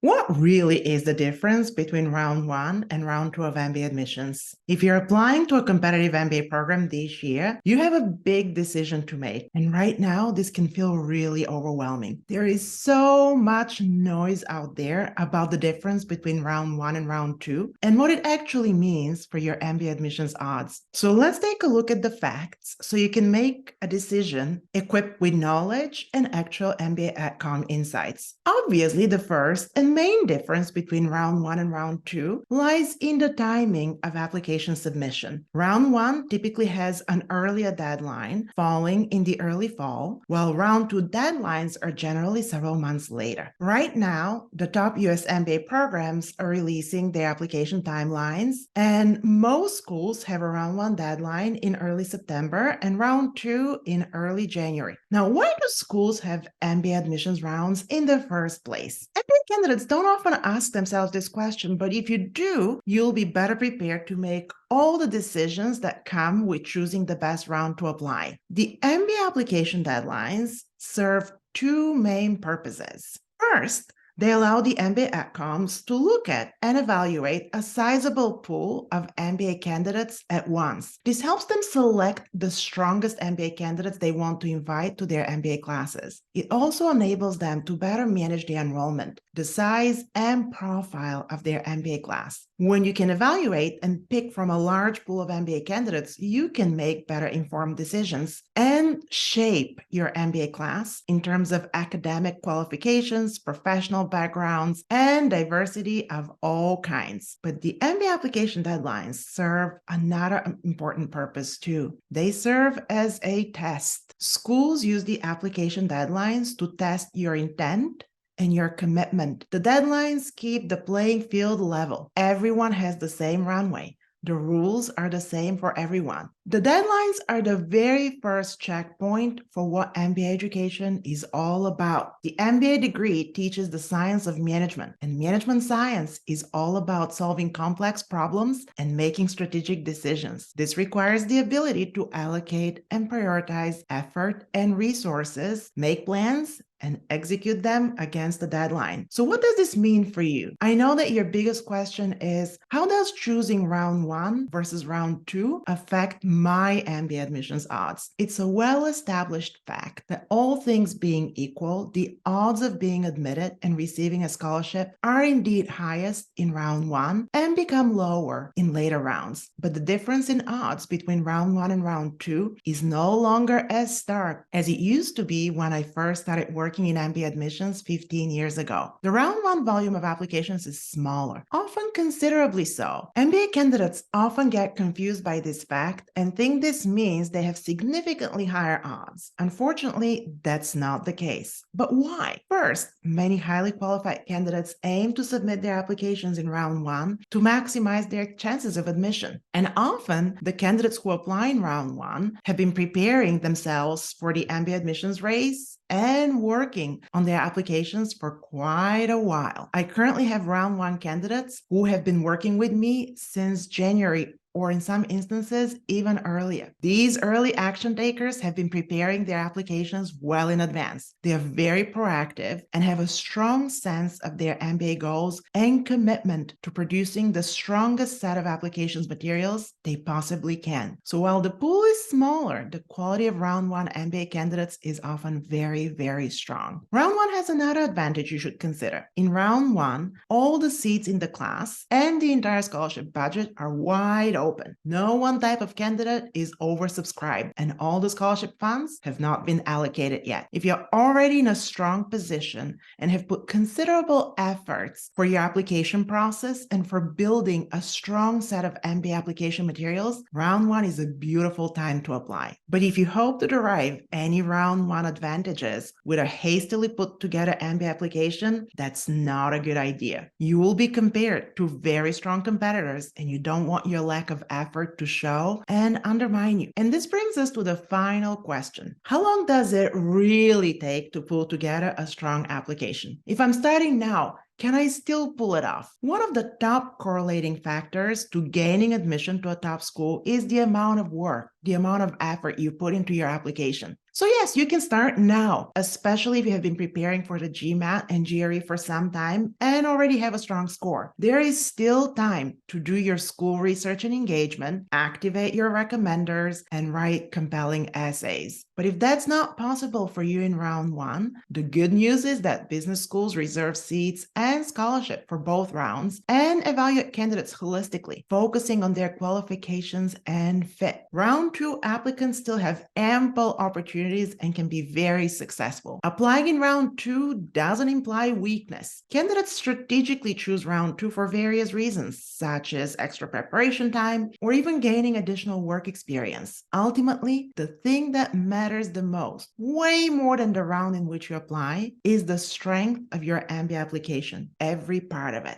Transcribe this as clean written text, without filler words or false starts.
What really is the difference between round one and round two of MBA admissions? If you're applying to a competitive MBA program this year, you have a big decision to make. And right now, this can feel really overwhelming. There is so much noise out there about the difference between round one and round two and what it actually means for your MBA admissions odds. So let's take a look at the facts so you can make a decision equipped with knowledge and actual MBA outcome insights. Obviously, the first and main difference between round one and round two lies in the timing of application submission. Round one typically has an earlier deadline falling in the early fall, while round two deadlines are generally several months later. Right now, the top US MBA programs are releasing their application timelines, and most schools have a round one deadline in early September and round two in early January. Now, why do schools have MBA admissions rounds in the first place? MBA candidates don't often ask themselves this question, but if you do, you'll be better prepared to make all the decisions that come with choosing the best round to apply. The MBA application deadlines serve two main purposes. First, they allow the MBA outcomes to look at and evaluate a sizable pool of MBA candidates at once. This helps them select the strongest MBA candidates they want to invite to their MBA classes. It also enables them to better manage the enrollment, the size, and profile of their MBA class. When you can evaluate and pick from a large pool of MBA candidates, you can make better informed decisions and shape your MBA class in terms of academic qualifications, professional backgrounds, and diversity of all kinds. But the MBA application deadlines serve another important purpose too. They serve as a test. Schools use the application deadlines to test your intent and your commitment. The deadlines keep the playing field level. Everyone has the same runway. The rules are the same for everyone. The deadlines are the very first checkpoint for what MBA education is all about. The MBA degree teaches the science of management, and management science is all about solving complex problems and making strategic decisions. This requires the ability to allocate and prioritize effort and resources, make plans, and execute them against the deadline. So what does this mean for you? I know that your biggest question is, how does choosing round one versus round two affect my MBA admissions odds? It's a well-established fact that all things being equal, the odds of being admitted and receiving a scholarship are indeed highest in round one and become lower in later rounds. But the difference in odds between round one and round two is no longer as stark as it used to be when I first started working in MBA admissions 15 years ago. The round one volume of applications is smaller, often considerably so. MBA candidates often get confused by this fact and think this means they have significantly higher odds. Unfortunately, that's not the case. But why? First, many highly qualified candidates aim to submit their applications in round one to maximize their chances of admission. And often, the candidates who apply in round one have been preparing themselves for the MBA admissions race and working on their applications for quite a while. I currently have round one candidates who have been working with me since January, or in some instances, even earlier. These early action takers have been preparing their applications well in advance. They are very proactive and have a strong sense of their MBA goals and commitment to producing the strongest set of applications materials they possibly can. So while the pool is smaller, the quality of round one MBA candidates is often very, very strong. Round one has another advantage you should consider. In round one, all the seats in the class and the entire scholarship budget are wide open. No one type of candidate is oversubscribed, and all the scholarship funds have not been allocated yet. If you're already in a strong position and have put considerable efforts for your application process and for building a strong set of MBA application materials, round one is a beautiful time to apply. But if you hope to derive any round one advantages with a hastily put together MBA application, that's not a good idea. You will be compared to very strong competitors, and you don't want your lack of effort to show and undermine you. And this brings us to the final question. How long does it really take to pull together a strong application? If I'm starting now, can I still pull it off? One of the top correlating factors to gaining admission to a top school is the amount of work, the amount of effort you put into your application. So yes, you can start now, especially if you have been preparing for the GMAT and GRE for some time and already have a strong score. There is still time to do your school research and engagement, activate your recommenders, and write compelling essays. But if that's not possible for you in round one, the good news is that business schools reserve seats and scholarship for both rounds and evaluate candidates holistically, focusing on their qualifications and fit. Round two applicants still have ample opportunities and can be very successful. Applying in round two doesn't imply weakness. Candidates strategically choose round two for various reasons, such as extra preparation time or even gaining additional work experience. Ultimately, the thing that matters the most, way more than the round in which you apply, is the strength of your MBA application, every part of it.